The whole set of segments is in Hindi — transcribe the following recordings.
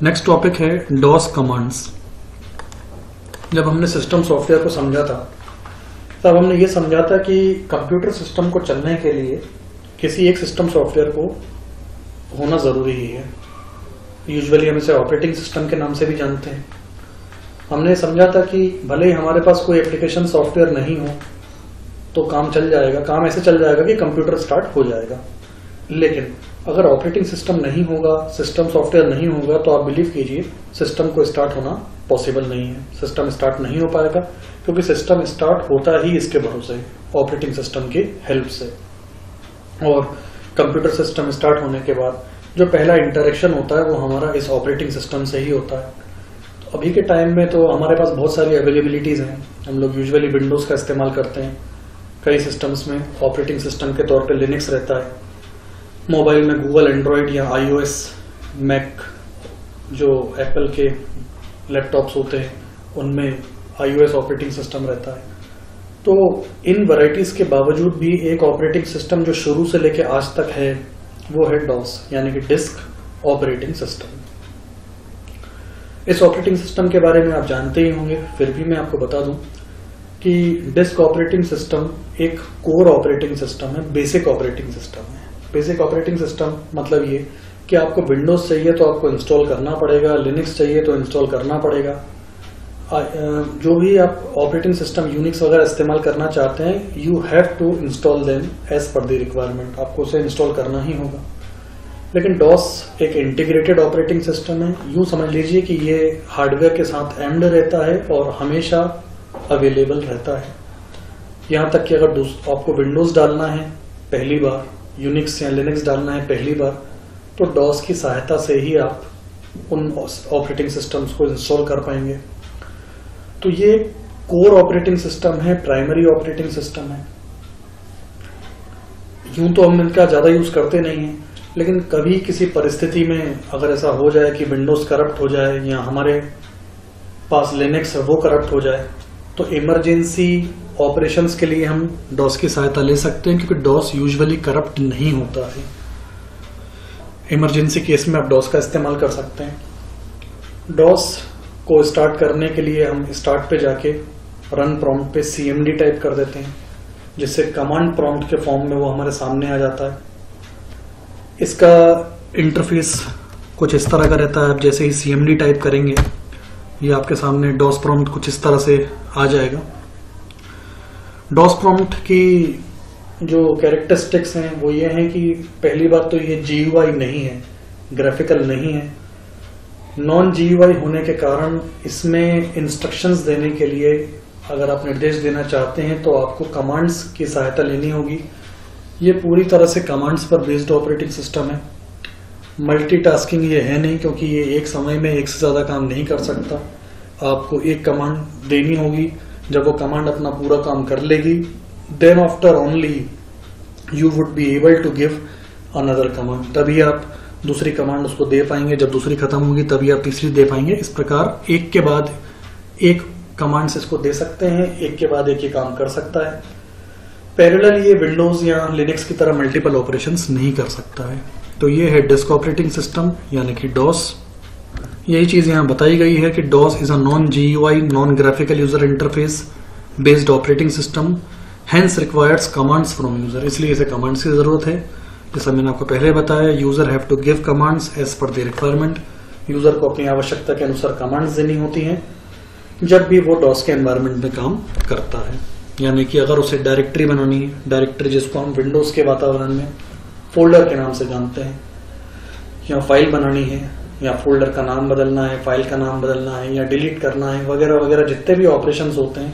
नेक्स्ट टॉपिक है डॉस कमांड्स। जब हमने सिस्टम सॉफ्टवेयर को समझा था तब हमने ये समझा था कि कंप्यूटर सिस्टम को चलने के लिए किसी एक सिस्टम सॉफ्टवेयर को होना ज़रूरी ही है। यूजुअली हम इसे ऑपरेटिंग सिस्टम के नाम से भी जानते हैं। हमने समझा था कि भले ही हमारे पास कोई एप्लीकेशन सॉफ्टवेयर नहीं हो तो काम चल जाएगा, काम ऐसे चल जाएगा कि कंप्यूटर स्टार्ट हो जाएगा। लेकिन अगर ऑपरेटिंग सिस्टम नहीं होगा, सिस्टम सॉफ्टवेयर नहीं होगा तो आप बिलीव कीजिए सिस्टम को स्टार्ट होना पॉसिबल नहीं है। सिस्टम स्टार्ट नहीं हो पाएगा क्योंकि सिस्टम स्टार्ट होता ही इसके भरोसे ऑपरेटिंग सिस्टम की हेल्प से। और कंप्यूटर सिस्टम स्टार्ट होने के बाद जो पहला इंटरेक्शन होता है वो हमारा इस ऑपरेटिंग सिस्टम से ही होता है। तो अभी के टाइम में तो हमारे पास बहुत सारी अवेलेबिलिटीज़ हैं। हम लोग यूजुअली विंडोज़ का इस्तेमाल करते हैं। कई सिस्टम्स में ऑपरेटिंग सिस्टम के तौर पे लिनक्स रहता है। मोबाइल में गूगल एंड्रॉयड या iOS, मैक जो एप्पल के लैपटॉप्स होते हैं उनमें iOS ऑपरेटिंग सिस्टम रहता है। तो इन वैरायटीज़ के बावजूद भी एक ऑपरेटिंग सिस्टम जो शुरू से लेकर आज तक है वो है डॉस, यानी कि डिस्क ऑपरेटिंग सिस्टम। इस ऑपरेटिंग सिस्टम के बारे में आप जानते ही होंगे, फिर भी मैं आपको बता दूं कि डिस्क ऑपरेटिंग सिस्टम एक कोर ऑपरेटिंग सिस्टम है, बेसिक ऑपरेटिंग सिस्टम है। बेसिक ऑपरेटिंग सिस्टम मतलब ये कि आपको विंडोज चाहिए तो आपको इंस्टॉल करना पड़ेगा, लिनक्स चाहिए तो इंस्टॉल करना पड़ेगा। जो भी आप ऑपरेटिंग सिस्टम यूनिक्स वगैरह इस्तेमाल करना चाहते हैं, you have to install them as per the requirement. आपको उसे इंस्टॉल करना ही होगा। लेकिन डॉस एक इंटीग्रेटेड ऑपरेटिंग सिस्टम है। यूं समझ लीजिए कि ये हार्डवेयर के साथ एम्ड रहता है और हमेशा अवेलेबल रहता है। यहाँ तक कि अगर आपको विंडोज डालना है पहली बार, यूनिक्स या लिनक्स डालना है पहली बार, तो डॉस की सहायता से ही आप उन ऑपरेटिंग सिस्टम्स को इंस्टॉल कर पाएंगे। तो ये कोर ऑपरेटिंग सिस्टम है, प्राइमरी ऑपरेटिंग सिस्टम है। यूं तो हम इनका ज्यादा यूज करते नहीं हैं, लेकिन कभी किसी परिस्थिति में अगर ऐसा हो जाए कि विंडोज करप्ट हो जाए या हमारे पास लिनक्स है वो करप्ट हो जाए, तो इमरजेंसी ऑपरेशंस के लिए हम डॉस की सहायता ले सकते हैं, क्योंकि डॉस यूजुअली करप्ट नहीं होता है। इमरजेंसी केस में आप डॉस का इस्तेमाल कर सकते हैं। डॉस को स्टार्ट करने के लिए हम स्टार्ट पे जाके रन प्रॉम्प्ट पे cmd टाइप कर देते हैं, जिससे कमांड प्रॉम्प्ट के फॉर्म में वो हमारे सामने आ जाता है। इसका इंटरफेस कुछ इस तरह का रहता है। आप जैसे ही cmd टाइप करेंगे ये आपके सामने डॉस प्रॉम्प्ट कुछ इस तरह से आ जाएगा। डॉस प्रॉम्प्ट की जो कैरेक्टरिस्टिक्स हैं वो ये हैं कि पहली बात तो ये GUI नहीं है, ग्राफिकल नहीं है। नॉन GUI होने के कारण इसमें इंस्ट्रक्शंस देने के लिए अगर आप निर्देश देना चाहते हैं तो आपको कमांड्स की सहायता लेनी होगी। ये पूरी तरह से कमांड्स पर बेस्ड ऑपरेटिंग सिस्टम है। मल्टीटास्किंग ये है नहीं, क्योंकि ये एक समय में एक से ज़्यादा काम नहीं कर सकता। आपको एक कमांड देनी होगी, जब वो कमांड अपना पूरा काम कर लेगी then after only you would be able to give another command. तभी आप दूसरी कमांड उसको दे पाएंगे। जब दूसरी खत्म होगी तभी आप तीसरी दे पाएंगे। इस प्रकार एक के बाद एक कमांड्स इसको दे सकते हैं, एक के बाद एक ही काम कर सकता है। पैरेलल ये विंडोज या लिनक्स की तरह मल्टीपल ऑपरेशंस नहीं कर सकता है। तो ये है डिस्क ऑपरेटिंग सिस्टम यानी कि डॉस। यही चीज यहाँ बताई गई है कि DOS is a non GUI, non graphical user interface based operating system, hence requires commands from user. इसलिए इसे कमांड्स की जरूरत है। जैसा मैंने आपको पहले बताया, user have to give commands as per the requirement. User को अपनी आवश्यकता के अनुसार कमांड्स देनी होती हैं जब भी वो डॉस के एनवायरनमेंट में काम करता है। यानी कि अगर उसे डायरेक्टरी बनानी है, डायरेक्टरी जिसको हम विंडोज के वातावरण में फोल्डर के नाम से जानते हैं, या फाइल बनानी है, या फोल्डर का नाम बदलना है, फाइल का नाम बदलना है, या डिलीट करना है, वगैरह वगैरह जितने भी ऑपरेशंस होते हैं,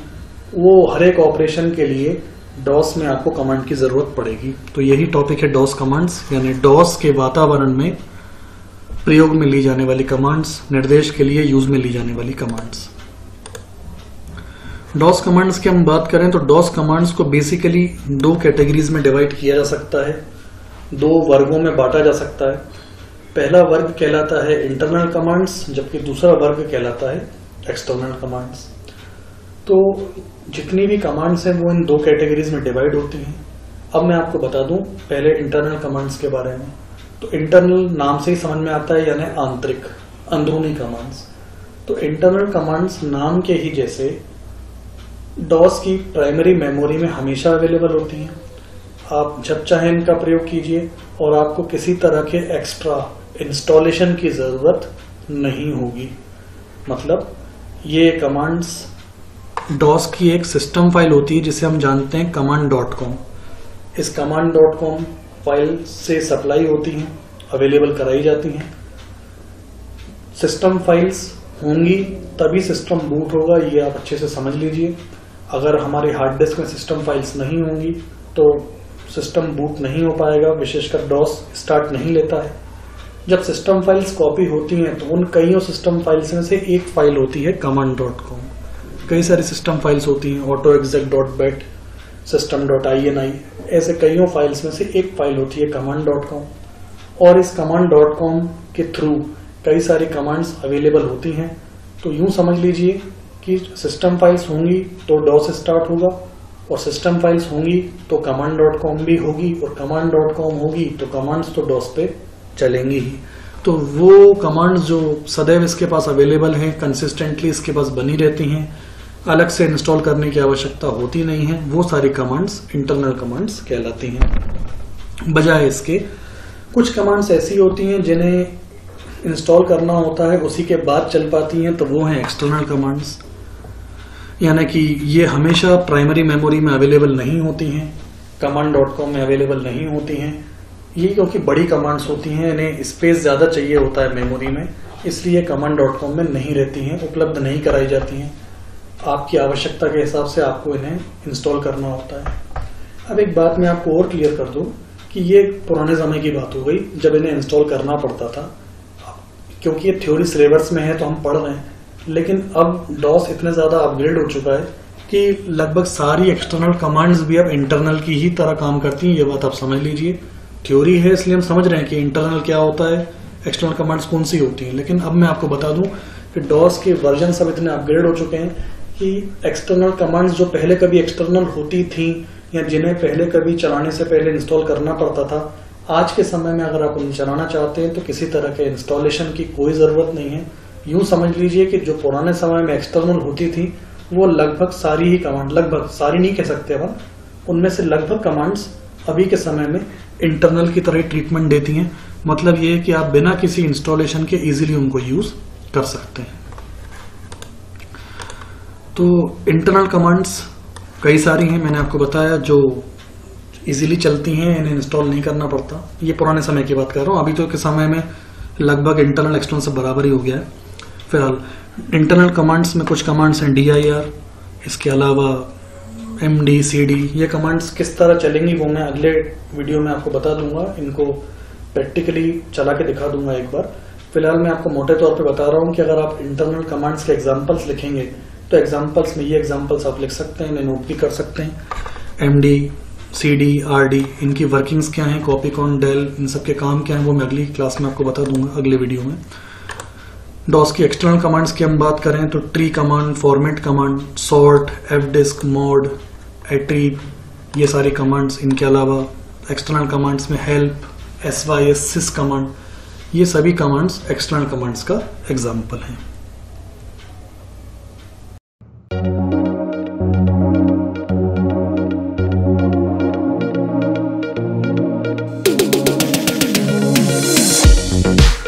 वो हर एक ऑपरेशन के लिए डॉस में आपको कमांड की जरूरत पड़ेगी। तो यही टॉपिक है डॉस कमांड्स, यानी डॉस के वातावरण में प्रयोग में ली जाने वाली कमांड्स, निर्देश के लिए यूज में ली जाने वाली कमांड्स। डॉस कमांड्स की हम बात करें तो डॉस कमांड्स को बेसिकली दो कैटेगरीज में डिवाइड किया जा सकता है, दो वर्गों में बांटा जा सकता है। पहला वर्ग कहलाता है इंटरनल कमांड्स, जबकि दूसरा वर्ग कहलाता है एक्सटर्नल कमांड्स। तो जितनी भी कमांड्स हैं वो इन दो कैटेगरीज में डिवाइड होती हैं। अब मैं आपको बता दूं पहले इंटरनल कमांड्स के बारे में। तो इंटरनल नाम से ही समझ में आता है, यानी आंतरिक। अंदरूनी कमांड्स। तो इंटरनल कमांड्स नाम के ही जैसे डॉस की प्राइमरी मेमोरी में हमेशा अवेलेबल होती हैं। आप जब चाहें इनका प्रयोग कीजिए और आपको किसी तरह के एक्स्ट्रा इंस्टॉलेशन की जरूरत नहीं होगी। मतलब ये कमांड्स डॉस की एक सिस्टम फाइल होती है जिसे हम जानते हैं command.com। इस command.com फाइल से सप्लाई होती हैं, अवेलेबल कराई जाती हैं। सिस्टम फाइल्स होंगी तभी सिस्टम बूट होगा, ये आप अच्छे से समझ लीजिए। अगर हमारे हार्ड डिस्क में सिस्टम फाइल्स नहीं होंगी तो सिस्टम बूट नहीं हो पाएगा, विशेषकर डॉस स्टार्ट नहीं लेता है। जब सिस्टम फाइल्स कॉपी होती हैं तो उन कईयों सिस्टम फाइल्स में से एक फाइल होती है command.com। कई सारी सिस्टम फाइल्स होती हैं, autoexec.bat, system.ini, ऐसे कईयों फाइल्स में से एक फाइल होती है command.com। और इस command.com के थ्रू कई सारी कमांड्स अवेलेबल होती हैं। तो यूं समझ लीजिए कि सिस्टम फाइल्स होंगी तो डॉस स्टार्ट होगा, और सिस्टम फाइल्स होंगी तो command.com भी होगी, और command.com होगी तो कमांड्स तो डॉस पे चलेंगी ही। तो वो कमांड्स जो सदैव इसके पास अवेलेबल हैं, कंसिस्टेंटली इसके पास बनी रहती हैं, अलग से इंस्टॉल करने की आवश्यकता होती नहीं है, वो सारी कमांड्स इंटरनल कमांड्स कहलाती हैं। बजाय इसके कुछ कमांड्स ऐसी होती हैं जिन्हें इंस्टॉल करना होता है उसी के बाद चल पाती हैं, तो वो हैं एक्सटर्नल कमांड्स। यानी कि ये हमेशा प्राइमरी मेमोरी में अवेलेबल नहीं होती हैं, command.com में अवेलेबल नहीं होती हैं। ये क्योंकि बड़ी कमांड्स होती हैं, इन्हें स्पेस ज़्यादा चाहिए होता है मेमोरी में, इसलिए command.com में नहीं रहती हैं, उपलब्ध नहीं कराई जाती हैं। आपकी आवश्यकता के हिसाब से आपको इन्हें इंस्टॉल करना होता है। अब एक बात मैं आपको और क्लियर कर दूं कि ये पुराने समय की बात हो गई जब इन्हें इंस्टॉल करना पड़ता था, क्योंकि ये थ्योरी सिलेबस में है तो हम पढ़ रहे हैं। लेकिन अब डॉस इतने ज़्यादा अपग्रेड हो चुका है कि लगभग सारी एक्सटर्नल कमांड्स भी अब इंटरनल की ही तरह काम करती हैं। ये बात आप समझ लीजिए। थ्योरी है इसलिए हम समझ रहे हैं कि इंटरनल क्या होता है, एक्सटर्नल कमांड्स कौन सी होती हैं। लेकिन अब मैं आपको बता दूं कि डॉस के वर्जन सब इतने अपग्रेड हो चुके हैं कि एक्सटर्नल कमांड्स जो पहले कभी एक्सटर्नल होती थी या जिन्हें पहले कभी चलाने से पहले इंस्टॉल करना पड़ता था, आज के समय में अगर आप उन्हें चलाना चाहते हैं तो किसी तरह के इंस्टॉलेशन की कोई जरूरत नहीं है। यूं समझ लीजिए कि जो पुराने समय में एक्सटर्नल होती थी वो लगभग सारी ही कमांड, लगभग सारी नहीं कह सकते अपन, उनमें से लगभग कमांड्स अभी के समय में इंटरनल की तरह ट्रीटमेंट देती हैं। मतलब ये है कि आप बिना किसी इंस्टॉलेशन के इजीली उनको यूज कर सकते हैं। तो इंटरनल कमांड्स कई सारी हैं, मैंने आपको बताया, जो इजीली चलती हैं, इन्हें इंस्टॉल नहीं करना पड़ता। ये पुराने समय की बात कर रहा हूँ, अभी तो के समय में लगभग इंटरनल एक्सटर्नल से बराबर ही हो गया है। फिलहाल इंटरनल कमांड्स में कुछ कमांड्स हैं dir, इसके अलावा md, cd। ये कमांड्स किस तरह चलेंगी वो मैं अगले वीडियो में आपको बता दूंगा, इनको प्रैक्टिकली चला के दिखा दूंगा एक बार। फिलहाल मैं आपको मोटे तौर पे बता रहा हूँ कि अगर आप इंटरनल कमांड्स के एग्जांपल्स लिखेंगे तो एग्जांपल्स में ये एग्जांपल्स आप लिख सकते हैं, इन्हें नोट भी कर सकते हैं। md, cd, rd, इनकी वर्किंग्स क्या हैं, कॉपी कॉन, डेल, इन सब के काम क्या हैं वो मैं अगली क्लास में आपको बता दूंगा, अगले वीडियो में। डॉस की एक्सटर्नल कमांड्स की हम बात करें तो tree command, format command, sort, fdisk, mod, attrib, ये सारी कमांड्स। इनके अलावा एक्सटर्नल कमांड्स में हेल्प, sys, sys कमांड, ये सभी कमांड्स एक्सटर्नल कमांड्स का एग्जाम्पल हैं।